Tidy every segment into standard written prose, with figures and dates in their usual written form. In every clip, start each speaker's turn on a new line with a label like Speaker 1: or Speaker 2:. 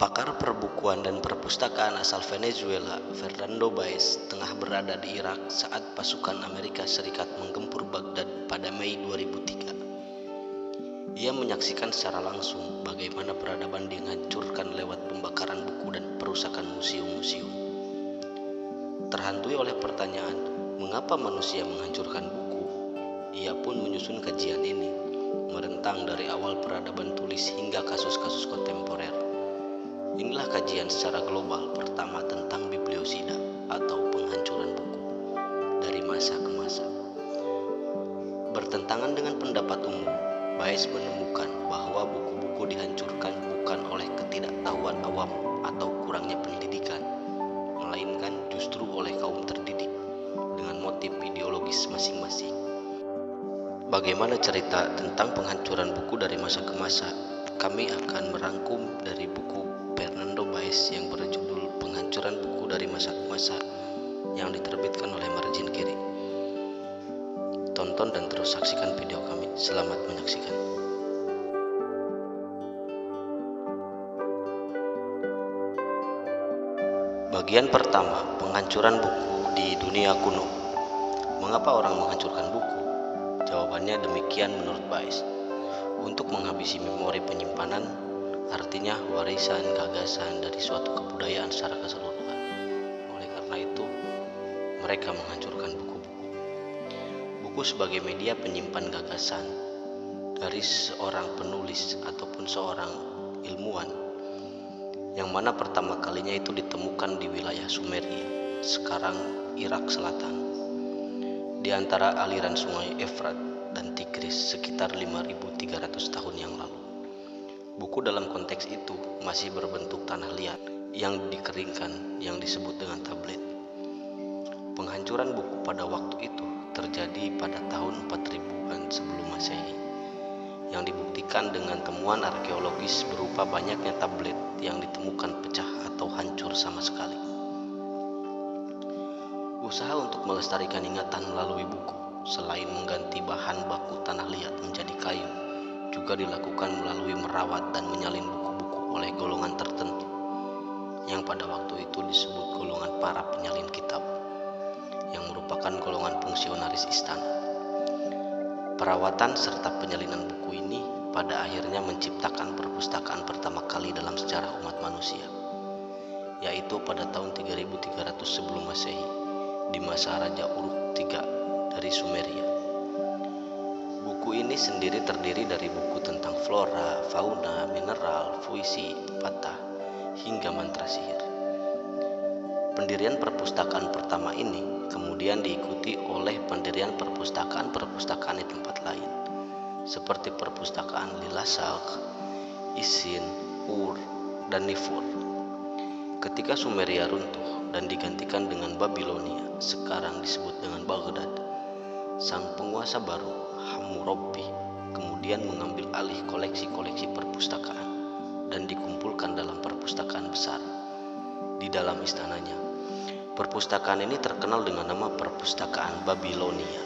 Speaker 1: Pakar perbukuan dan perpustakaan asal Venezuela, Fernando Baez, tengah berada di Irak saat pasukan Amerika Serikat menggempur Baghdad pada Mei 2003. Ia menyaksikan secara langsung bagaimana peradaban dihancurkan lewat pembakaran buku dan perusakan museum-museum. Terhantui oleh pertanyaan, mengapa manusia menghancurkan buku? Ia pun menyusun kajian ini, merentang dari awal peradaban tulis hingga kasus-kasus kontemporer. Inilah kajian secara global pertama tentang bibliosida atau penghancuran buku dari masa ke masa. Bertentangan dengan pendapat umum, Baez menemukan bahwa buku-buku dihancurkan bukan oleh ketidaktahuan awam atau kurangnya pendidikan, melainkan justru oleh kaum terdidik dengan motif ideologis masing-masing. Bagaimana cerita tentang penghancuran buku dari masa ke masa? Kami akan merangkum dari buku Fernando Baez yang berjudul Penghancuran Buku dari Masa ke Masa yang diterbitkan oleh Margin Kiri. Tonton dan terus saksikan video kami. Selamat menyaksikan. Bagian pertama, penghancuran buku di dunia kuno. Mengapa orang menghancurkan buku? Jawabannya demikian menurut Baez. Untuk menghabisi memori penyimpanan, artinya warisan gagasan dari suatu kebudayaan secara keseluruhan. Oleh karena itu, mereka menghancurkan buku-buku. Buku sebagai media penyimpan gagasan dari seorang penulis ataupun seorang ilmuwan, yang mana pertama kalinya itu ditemukan di wilayah Sumeria, sekarang Irak Selatan, di antara aliran sungai Efrat dan Tigris sekitar 5.300 tahun yang lalu. Buku dalam konteks itu masih berbentuk tanah liat yang dikeringkan yang disebut dengan tablet. Penghancuran buku pada waktu itu terjadi pada tahun 4000-an sebelum Masehi, yang dibuktikan dengan temuan arkeologis berupa banyaknya tablet yang ditemukan pecah atau hancur sama sekali. Usaha untuk melestarikan ingatan melalui buku, selain mengganti bahan baku tanah liat menjadi kayu, juga dilakukan melalui merawat dan menyalin buku-buku oleh golongan tertentu, yang pada waktu itu disebut golongan para penyalin kitab, yang merupakan golongan fungsionaris istana. Perawatan serta penyalinan buku ini pada akhirnya menciptakan perpustakaan pertama kali dalam sejarah umat manusia, yaitu pada tahun 3300 sebelum Masehi, di masa Raja Uruk III dari Sumeria. Buku ini sendiri terdiri dari buku tentang flora, fauna, mineral, puisi, pepatah, hingga mantra sihir. Pendirian perpustakaan pertama ini kemudian diikuti oleh pendirian perpustakaan-perpustakaan di tempat lain, seperti perpustakaan Lila Salk, Isin, Ur, dan Nifur. Ketika Sumeria runtuh dan digantikan dengan Babilonia, sekarang disebut dengan Baghdad, sang penguasa baru, Hammurabi, kemudian mengambil alih koleksi-koleksi perpustakaan dan dikumpulkan dalam perpustakaan besar di dalam istananya. Perpustakaan ini terkenal dengan nama Perpustakaan Babilonia.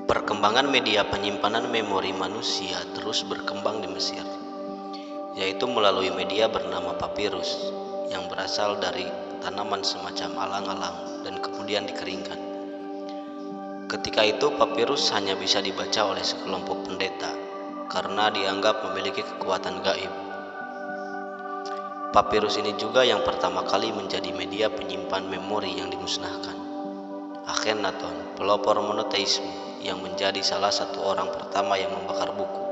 Speaker 1: Perkembangan media penyimpanan memori manusia terus berkembang di Mesir, yaitu melalui media bernama papirus yang berasal dari tanaman semacam alang-alang dan kemudian dikeringkan. Ketika itu papirus hanya bisa dibaca oleh sekelompok pendeta karena dianggap memiliki kekuatan gaib. Papirus ini juga yang pertama kali menjadi media penyimpan memori yang dimusnahkan. Akhenaton, pelopor monoteisme, yang menjadi salah satu orang pertama yang membakar buku.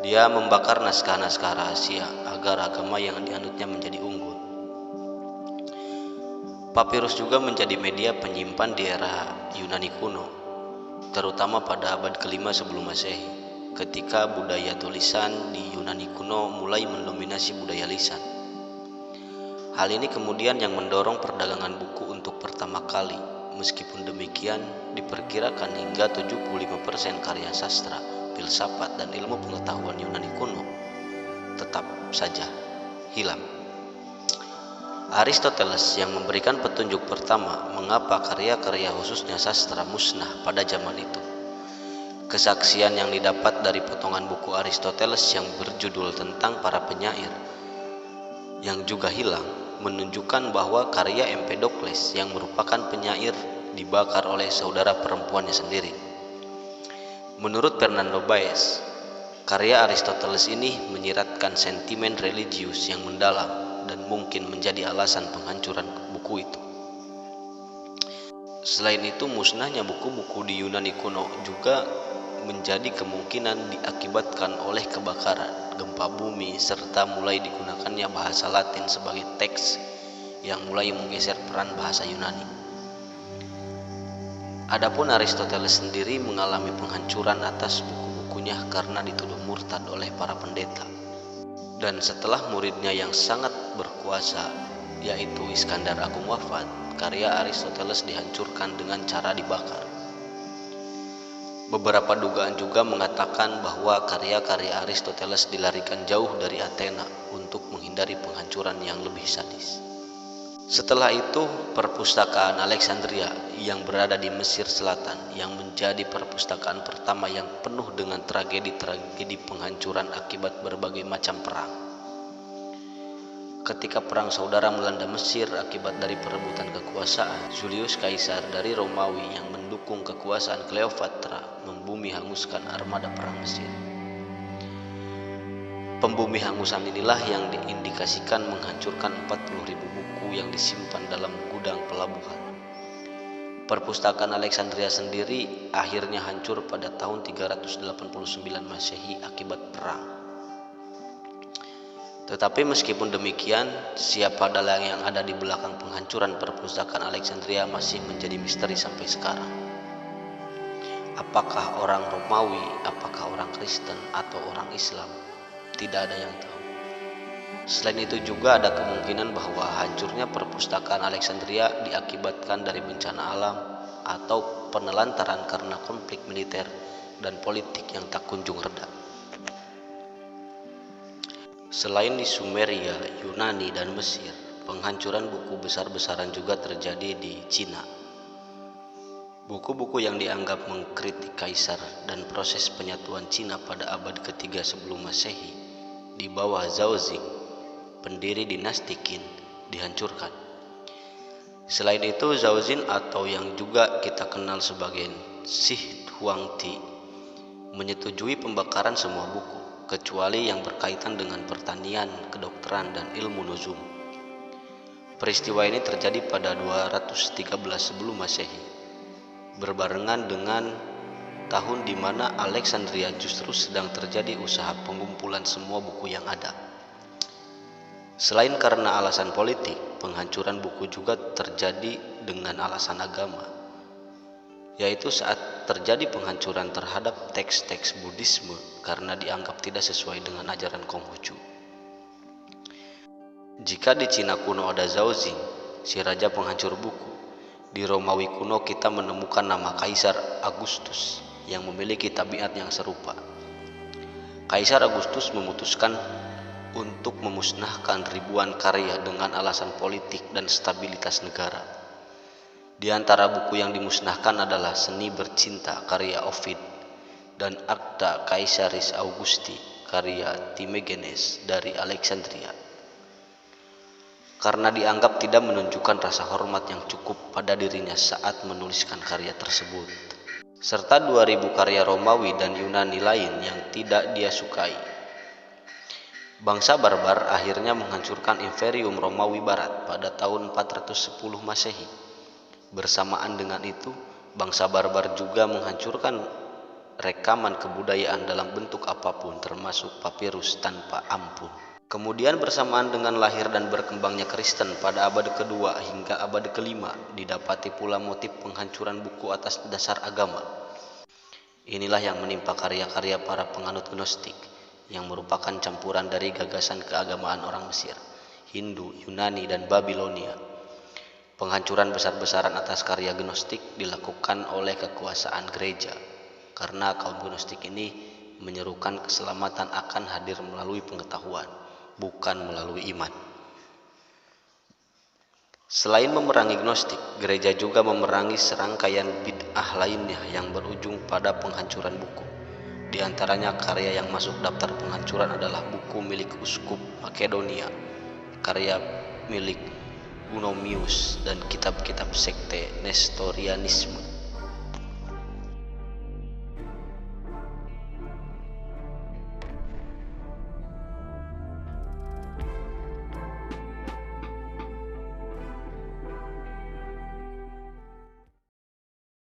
Speaker 1: Dia membakar naskah-naskah rahasia agar agama yang dianutnya menjadi unggul. Papirus juga menjadi media penyimpan di era Yunani kuno, terutama pada abad ke-5 sebelum Masehi, ketika budaya tulisan di Yunani kuno mulai mendominasi budaya lisan. Hal ini kemudian yang mendorong perdagangan buku untuk pertama kali. Meskipun demikian, diperkirakan hingga 75% karya sastra, filsafat, dan ilmu pengetahuan Yunani kuno tetap saja hilang. Aristoteles yang memberikan petunjuk pertama mengapa karya-karya khususnya sastra musnah pada zaman itu. Kesaksian yang didapat dari potongan buku Aristoteles yang berjudul tentang para penyair yang juga hilang menunjukkan bahwa karya Empedokles yang merupakan penyair dibakar oleh saudara perempuannya sendiri. Menurut Fernando Baez, karya Aristoteles ini menyiratkan sentimen religius yang mendalam dan mungkin menjadi alasan penghancuran buku itu. Selain itu, musnahnya buku-buku di Yunani kuno juga menjadi kemungkinan diakibatkan oleh kebakaran, gempa bumi, serta mulai digunakannya bahasa Latin sebagai teks yang mulai menggeser peran bahasa Yunani. Adapun Aristoteles sendiri mengalami penghancuran atas buku-bukunya karena dituduh murtad oleh para pendeta. Dan setelah muridnya yang sangat berkuasa, yaitu Iskandar Agung wafat, karya Aristoteles dihancurkan dengan cara dibakar. Beberapa dugaan juga mengatakan bahwa karya-karya Aristoteles dilarikan jauh dari Athena untuk menghindari penghancuran yang lebih sadis. Setelah itu, perpustakaan Alexandria yang berada di Mesir Selatan yang menjadi perpustakaan pertama yang penuh dengan tragedi-tragedi penghancuran akibat berbagai macam perang. Ketika perang saudara melanda Mesir akibat dari perebutan kekuasaan, Julius Caesar dari Romawi yang mendukung kekuasaan Cleopatra membumi hanguskan armada perang Mesir. Pembumi hangusan inilah yang diindikasikan menghancurkan 40.000 buku yang disimpan dalam gudang pelabuhan. Perpustakaan Alexandria sendiri akhirnya hancur pada tahun 389 Masehi akibat perang. Tetapi meskipun demikian, siapa dalang yang ada di belakang penghancuran perpustakaan Alexandria masih menjadi misteri sampai sekarang. Apakah orang Romawi, apakah orang Kristen, atau orang Islam? Tidak ada yang tahu. Selain itu juga ada kemungkinan bahwa hancurnya perpustakaan Alexandria diakibatkan dari bencana alam atau penelantaran karena konflik militer dan politik yang tak kunjung reda. Selain di Sumeria, Yunani, dan Mesir, penghancuran buku besar-besaran juga terjadi di Cina. Buku-buku yang dianggap mengkritik kaisar dan proses penyatuan Cina pada abad ketiga sebelum Masehi di bawah Zhao Xing, pendiri dinasti Qin, dihancurkan. Selain itu, Zhao Xing atau yang juga kita kenal sebagai Shi Huangdi menyetujui pembakaran semua buku kecuali yang berkaitan dengan pertanian, kedokteran, dan ilmu nuzum. Peristiwa ini terjadi pada 213 sebelum Masehi, berbarengan dengan tahun di mana Alexandria justru sedang terjadi usaha pengumpulan semua buku yang ada. Selain karena alasan politik, penghancuran buku juga terjadi dengan alasan agama, yaitu saat terjadi penghancuran terhadap teks-teks Buddhisme karena dianggap tidak sesuai dengan ajaran Konghucu. Jika di Cina kuno ada Zhao Xing, si raja penghancur buku, di Romawi kuno kita menemukan nama Kaisar Augustus yang memiliki tabiat yang serupa. Kaisar Augustus memutuskan untuk memusnahkan ribuan karya dengan alasan politik dan stabilitas negara. Di antara buku yang dimusnahkan adalah Seni Bercinta karya Ovid dan Acta Caesaris Augusti karya Timagenes dari Alexandria, karena dianggap tidak menunjukkan rasa hormat yang cukup pada dirinya saat menuliskan karya tersebut, serta 2000 karya Romawi dan Yunani lain yang tidak dia sukai. Bangsa barbar akhirnya menghancurkan Imperium Romawi Barat pada tahun 410 Masehi. Bersamaan dengan itu, bangsa barbar juga menghancurkan rekaman kebudayaan dalam bentuk apapun, termasuk papirus tanpa ampun. Kemudian bersamaan dengan lahir dan berkembangnya Kristen pada abad kedua hingga abad kelima, didapati pula motif penghancuran buku atas dasar agama. Inilah yang menimpa karya-karya para penganut Gnostik, yang merupakan campuran dari gagasan keagamaan orang Mesir, Hindu, Yunani, dan Babilonia. Penghancuran besar-besaran atas karya Gnostik dilakukan oleh kekuasaan gereja, karena kaum Gnostik ini menyerukan keselamatan akan hadir melalui pengetahuan, bukan melalui iman. Selain memerangi Gnostik, gereja juga memerangi serangkaian bid'ah lainnya yang berujung pada penghancuran buku. Di antaranya karya yang masuk daftar penghancuran adalah buku milik Uskup Makedonia, karya milik Eunomius dan kitab-kitab sekte Nestorianisme.